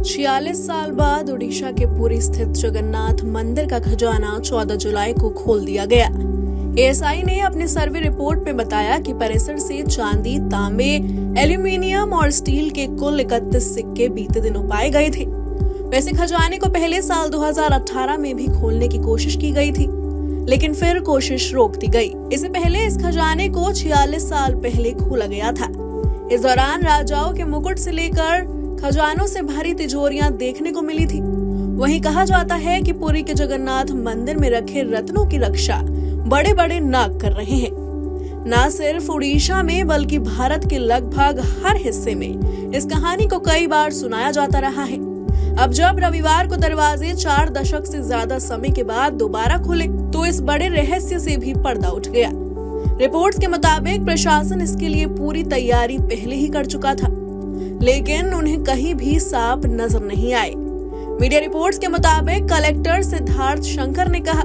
46 साल बाद उड़ीसा के पुरी स्थित जगन्नाथ मंदिर का खजाना 14 जुलाई को खोल दिया गया। एएसआई ने अपनी सर्वे रिपोर्ट में बताया कि परिसर से चांदी, तांबे, एल्यूमीनियम और स्टील के कुल 31 सिक्के बीते दिनों पाए गए थे। वैसे खजाने को पहले साल 2018 में भी खोलने की कोशिश की गई थी, लेकिन फिर कोशिश रोक दी गई। इससे पहले इस खजाने को 46 साल पहले खोला गया था। इस दौरान राजाओं के मुकुट से लेकर खजानों से भरी तिजोरियां देखने को मिली थी। वहीं कहा जाता है कि पुरी के जगन्नाथ मंदिर में रखे रत्नों की रक्षा बड़े बड़े नाग कर रहे हैं। न सिर्फ उड़ीसा में बल्कि भारत के लगभग हर हिस्से में इस कहानी को कई बार सुनाया जाता रहा है। अब जब रविवार को दरवाजे 4 दशक से ज्यादा समय के बाद दोबारा खुले तो इस बड़े रहस्य से भी पर्दा उठ गया। रिपोर्ट्स के मुताबिक प्रशासन इसके लिए पूरी तैयारी पहले ही कर चुका था, लेकिन उन्हें कहीं भी सांप नजर नहीं आए। मीडिया रिपोर्ट्स के मुताबिक कलेक्टर सिद्धार्थ शंकर ने कहा,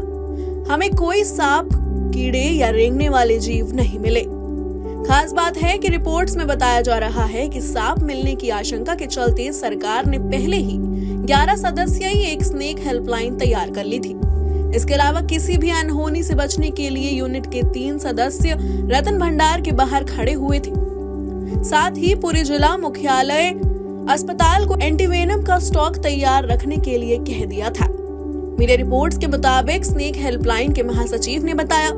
हमें कोई सांप, कीड़े या रेंगने वाले जीव नहीं मिले। खास बात है कि रिपोर्ट्स में बताया जा रहा है कि सांप मिलने की आशंका के चलते सरकार ने पहले ही 11 सदस्यीय एक स्नेक हेल्पलाइन तैयार कर ली थी। इसके अलावा किसी भी अनहोनी से बचने के लिए यूनिट के 3 सदस्य रतन भंडार के बाहर खड़े हुए थे। साथ ही पूरे जिला मुख्यालय अस्पताल को एंटीवेनम का स्टॉक तैयार रखने के लिए कह दिया था। मीडिया रिपोर्ट्स के मुताबिक स्नेक हेल्पलाइन के महासचिव ने बताया,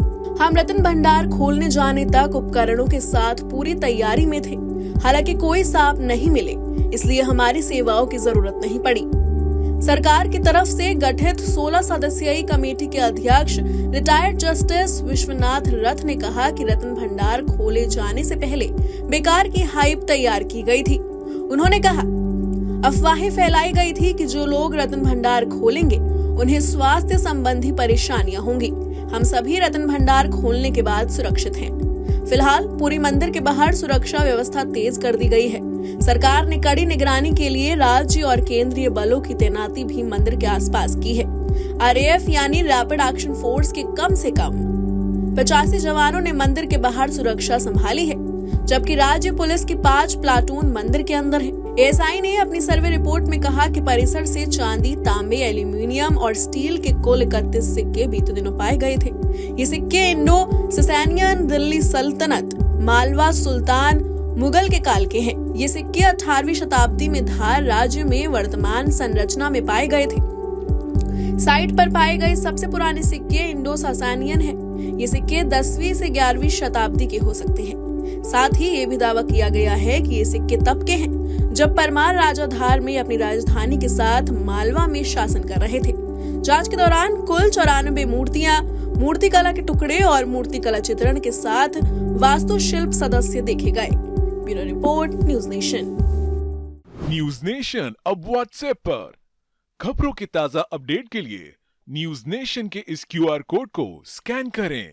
हम रतन भंडार खोलने जाने तक उपकरणों के साथ पूरी तैयारी में थे। हालांकि कोई सांप नहीं मिले, इसलिए हमारी सेवाओं की जरूरत नहीं पड़ी। सरकार की तरफ से गठित 16 सदस्यीय कमेटी के अध्यक्ष रिटायर्ड जस्टिस विश्वनाथ रथ ने कहा कि रतन भंडार खोले जाने से पहले बेकार की हाइप तैयार की गई थी। उन्होंने कहा, अफवाहें फैलाई गई थी कि जो लोग रतन भंडार खोलेंगे उन्हें स्वास्थ्य संबंधी परेशानियां होंगी। हम सभी रतन भंडार खोलने के बाद सुरक्षित हैं। फिलहाल पूरी मंदिर के बाहर सुरक्षा व्यवस्था तेज कर दी गई है। सरकार ने कड़ी निगरानी के लिए राज्य और केंद्रीय बलों की तैनाती भी मंदिर के आसपास की है। आरएएफ यानी रैपिड एक्शन फोर्स के कम से कम 85 जवानों ने मंदिर के बाहर सुरक्षा संभाली है, जबकि राज्य पुलिस की 5 प्लाटून मंदिर के अंदर है। एएसआई ने अपनी सर्वे रिपोर्ट में कहा कि परिसर से चांदी, तांबे, एल्यूमीनियम और स्टील के कुल 31 सिक्के बीते दिनों पाए गए थे। ये सिक्के इंडो ससैनियन, दिल्ली सल्तनत, मालवा सुल्तान, मुगल के काल के हैं। ये सिक्के 18वीं शताब्दी में धार राज्य में वर्तमान संरचना में पाए गए थे। साइट पर पाए गए सबसे पुराने सिक्के इंडो ससानियन हैं। ये सिक्के 10वीं से 11वीं शताब्दी के हो सकते हैं। साथ ही ये भी दावा किया गया है कि ये सिक्के तब के हैं जब परमार राजा धार में अपनी राजधानी के साथ मालवा में शासन कर रहे थे। जांच के दौरान कुल 94 मूर्तियां, मूर्तिकला के टुकड़े और मूर्तिकला चित्रण के साथ वास्तुशिल्प सदस्य देखे गए। Bureau report, news nation. News nation अब व्हाट्सएप पर खबरों की ताजा अपडेट के लिए न्यूज नेशन के इस QR कोड को स्कैन करें।